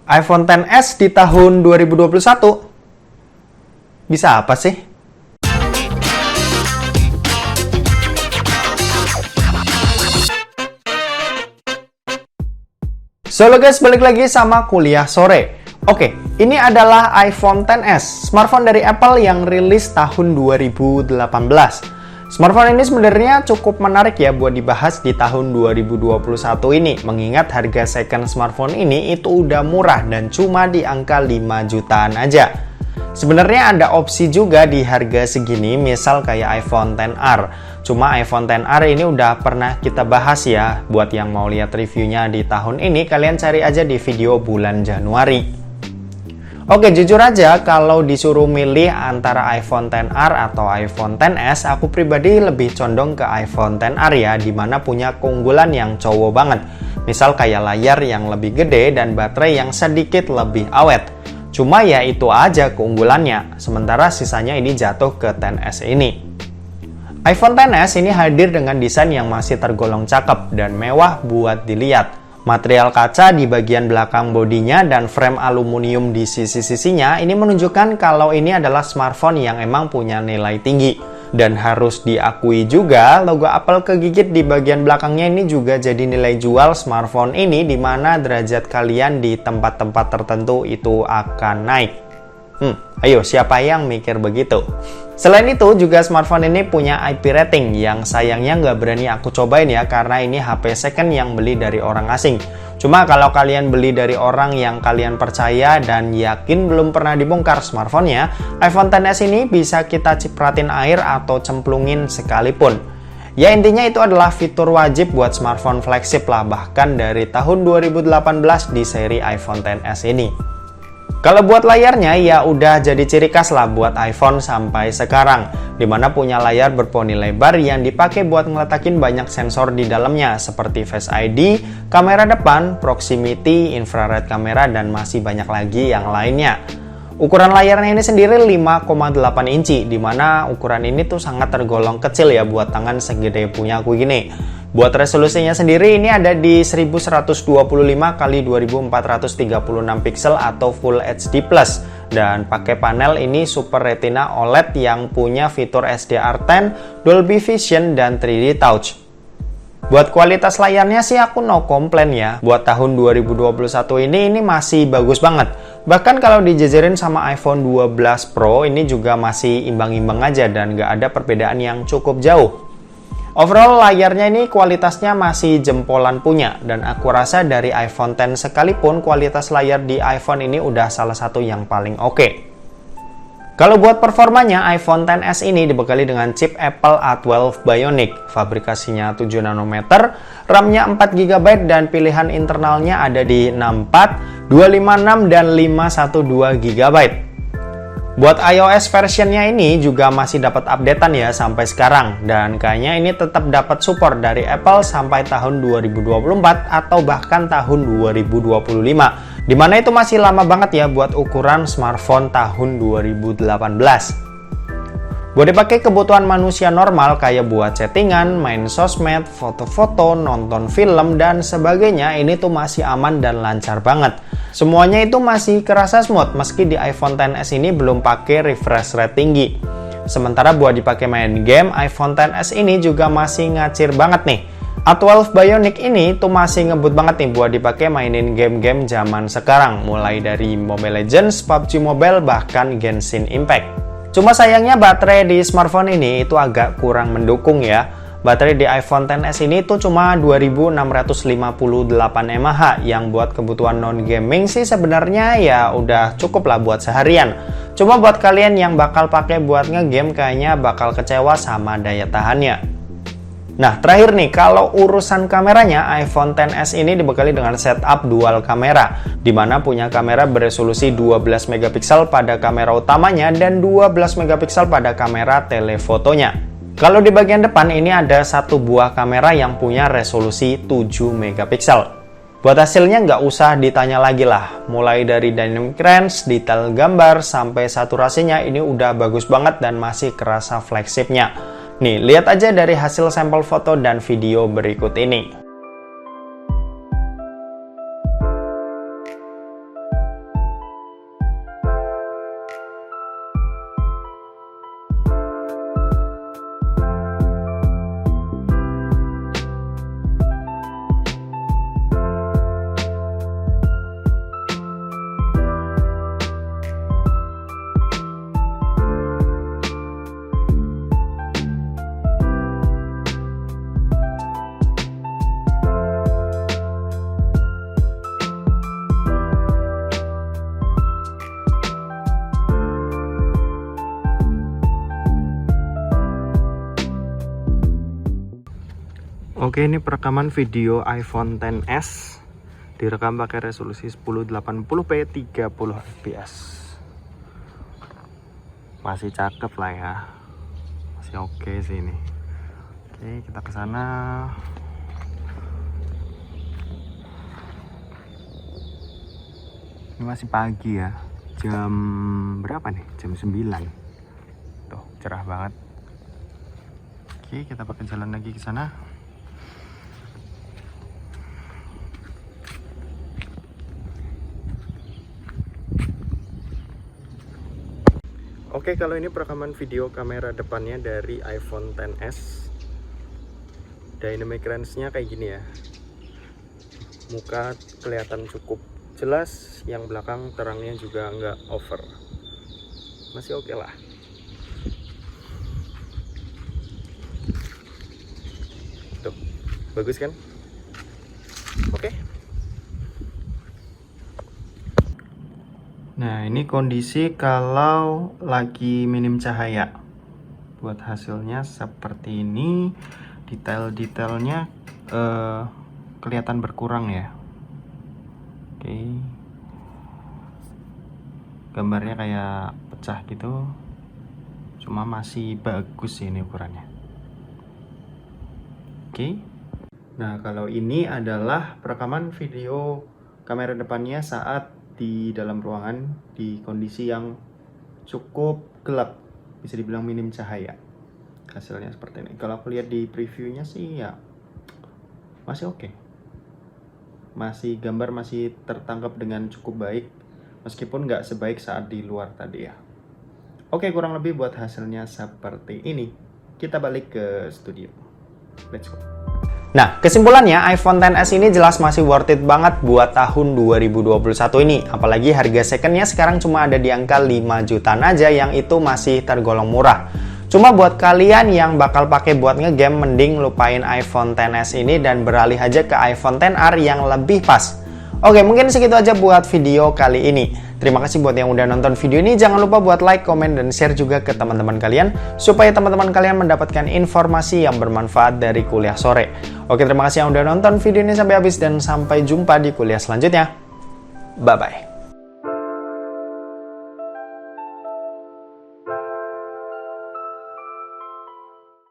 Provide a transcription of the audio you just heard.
iPhone XS di tahun 2021? Bisa apa sih? Halo guys, balik lagi sama Kuliah Sore. Oke, ini adalah iPhone XS, smartphone dari Apple yang rilis tahun 2018. Smartphone ini sebenarnya cukup menarik ya buat dibahas di tahun 2021 ini, mengingat harga second smartphone ini itu udah murah dan cuma di angka 5 jutaan aja. Sebenarnya ada opsi juga di harga segini, misal kayak iPhone XR. Cuma iPhone XR ini udah pernah kita bahas ya. Buat yang mau lihat reviewnya di tahun ini, kalian cari aja di video bulan Januari. Oke, jujur aja kalau disuruh milih antara iPhone XR atau iPhone XS, aku pribadi lebih condong ke iPhone XR ya, dimana punya keunggulan yang cowok banget. Misal kayak layar yang lebih gede dan baterai yang sedikit lebih awet. Cuma ya itu aja keunggulannya, sementara sisanya ini jatuh ke XS ini. iPhone XS ini hadir dengan desain yang masih tergolong cakep dan mewah buat dilihat. Material kaca di bagian belakang bodinya dan frame aluminium di sisi-sisinya ini menunjukkan kalau ini adalah smartphone yang emang punya nilai tinggi. Dan harus diakui juga, logo Apple kegigit di bagian belakangnya ini juga jadi nilai jual smartphone ini, di mana derajat kalian di tempat-tempat tertentu itu akan naik. Ayo, siapa yang mikir begitu? Selain itu, juga smartphone ini punya IP rating yang sayangnya nggak berani aku cobain ya, karena ini HP second yang beli dari orang asing. Cuma kalau kalian beli dari orang yang kalian percaya dan yakin belum pernah dibongkar smartphone-nya, iPhone XS ini bisa kita cipratin air atau cemplungin sekalipun. Ya intinya itu adalah fitur wajib buat smartphone flagship lah, bahkan dari tahun 2018 di seri iPhone XS ini. Kalau buat layarnya ya udah jadi ciri khas lah buat iPhone sampai sekarang, dimana punya layar berponi lebar yang dipakai buat ngeletakin banyak sensor di dalamnya seperti Face ID, kamera depan, proximity, infrared kamera, dan masih banyak lagi yang lainnya. Ukuran layarnya ini sendiri 5,8 inci, dimana ukuran ini tuh sangat tergolong kecil ya buat tangan segede punya aku gini. Buat resolusinya sendiri ini ada di 1125 x 2436 pixel atau Full HD+, dan pakai panel ini Super Retina OLED yang punya fitur SDR10, Dolby Vision, dan 3D Touch. Buat kualitas layarnya sih aku no komplain ya. Buat tahun 2021 ini masih bagus banget. Bahkan kalau dijajarin sama iPhone 12 Pro ini juga masih imbang-imbang aja dan gak ada perbedaan yang cukup jauh. Overall layarnya ini kualitasnya masih jempolan punya, dan aku rasa dari iPhone X sekalipun kualitas layar di iPhone ini udah salah satu yang paling oke. Kalau buat performanya, iPhone XS ini dibekali dengan chip Apple A12 Bionic, fabrikasinya 7 nanometer, RAM-nya 4 GB dan pilihan internalnya ada di 64, 256 dan 512 GB. Buat iOS versionnya ini juga masih dapat updatean ya sampai sekarang, dan kayaknya ini tetap dapat support dari Apple sampai tahun 2024 atau bahkan tahun 2025, dimana itu masih lama banget ya buat ukuran smartphone tahun 2018. Buat dipakai kebutuhan manusia normal kayak buat chattingan, main sosmed, foto-foto, nonton film, dan sebagainya, ini tuh masih aman dan lancar banget. Semuanya itu masih kerasa smooth meski di iPhone XS ini belum pakai refresh rate tinggi. Sementara buat dipakai main game, iPhone XS ini juga masih ngacir banget nih. A12 Bionic ini tuh masih ngebut banget nih buat dipakai mainin game-game zaman sekarang, mulai dari Mobile Legends, PUBG Mobile, bahkan Genshin Impact. Cuma sayangnya baterai di smartphone ini itu agak kurang mendukung ya. Baterai di iPhone XS ini tuh cuma 2658 mAh, yang buat kebutuhan non-gaming sih sebenarnya ya udah cukup lah buat seharian. Cuma buat kalian yang bakal pakai buat ngegame kayaknya bakal kecewa sama daya tahannya. Nah, terakhir nih, kalau urusan kameranya, iPhone XS ini dibekali dengan setup dual kamera, di mana punya kamera beresolusi 12 megapiksel pada kamera utamanya dan 12 megapiksel pada kamera telefotonya. Kalau di bagian depan ini ada satu buah kamera yang punya resolusi 7 megapiksel. Buat hasilnya nggak usah ditanya lagi lah, mulai dari dynamic range, detail gambar, sampai saturasinya ini udah bagus banget dan masih kerasa flagshipnya. Nih, lihat aja dari hasil sampel foto dan video berikut ini. Oke, ini perekaman video iPhone XS direkam pakai resolusi 1080p 30 fps. Masih cakep lah ya, masih oke sih ini. Oke, kita ke sana. Ini masih pagi ya, jam berapa nih? Jam 9. Tuh, cerah banget. Oke, kita pakai jalan lagi ke sana. Oke, kalau ini perekaman video kamera depannya dari iPhone XS. Dynamic range-nya kayak gini ya. Muka kelihatan cukup jelas, yang belakang terangnya juga nggak over. Masih oke lah. Tuh, bagus kan? Oke. Nah, ini kondisi kalau lagi minim cahaya. Buat hasilnya seperti ini. Detail-detailnya kelihatan berkurang ya. Oke. Gambarnya kayak pecah gitu. Cuma masih bagus sih ini ukurannya. Oke. Nah, kalau ini adalah perekaman video kamera depannya saat di dalam ruangan di kondisi yang cukup gelap, bisa dibilang minim cahaya. Hasilnya seperti ini. Kalau aku lihat di previewnya sih ya masih oke. Masih gambar masih tertangkap dengan cukup baik, meskipun nggak sebaik saat di luar tadi ya. Oke, kurang lebih buat hasilnya seperti ini. Kita balik ke studio. Let's go. Nah, kesimpulannya iPhone XS ini jelas masih worth it banget buat tahun 2021 ini. Apalagi harga secondnya sekarang cuma ada di angka 5 jutaan aja, yang itu masih tergolong murah. Cuma buat kalian yang bakal pakai buat ngegame, mending lupain iPhone XS ini dan beralih aja ke iPhone XR yang lebih pas. Oke, mungkin segitu aja buat video kali ini. Terima kasih buat yang udah nonton video ini. Jangan lupa buat like, komen, dan share juga ke teman-teman kalian, supaya teman-teman kalian mendapatkan informasi yang bermanfaat dari kuliah sore. Oke, terima kasih yang udah nonton video ini sampai habis, dan sampai jumpa di kuliah selanjutnya. Bye-bye.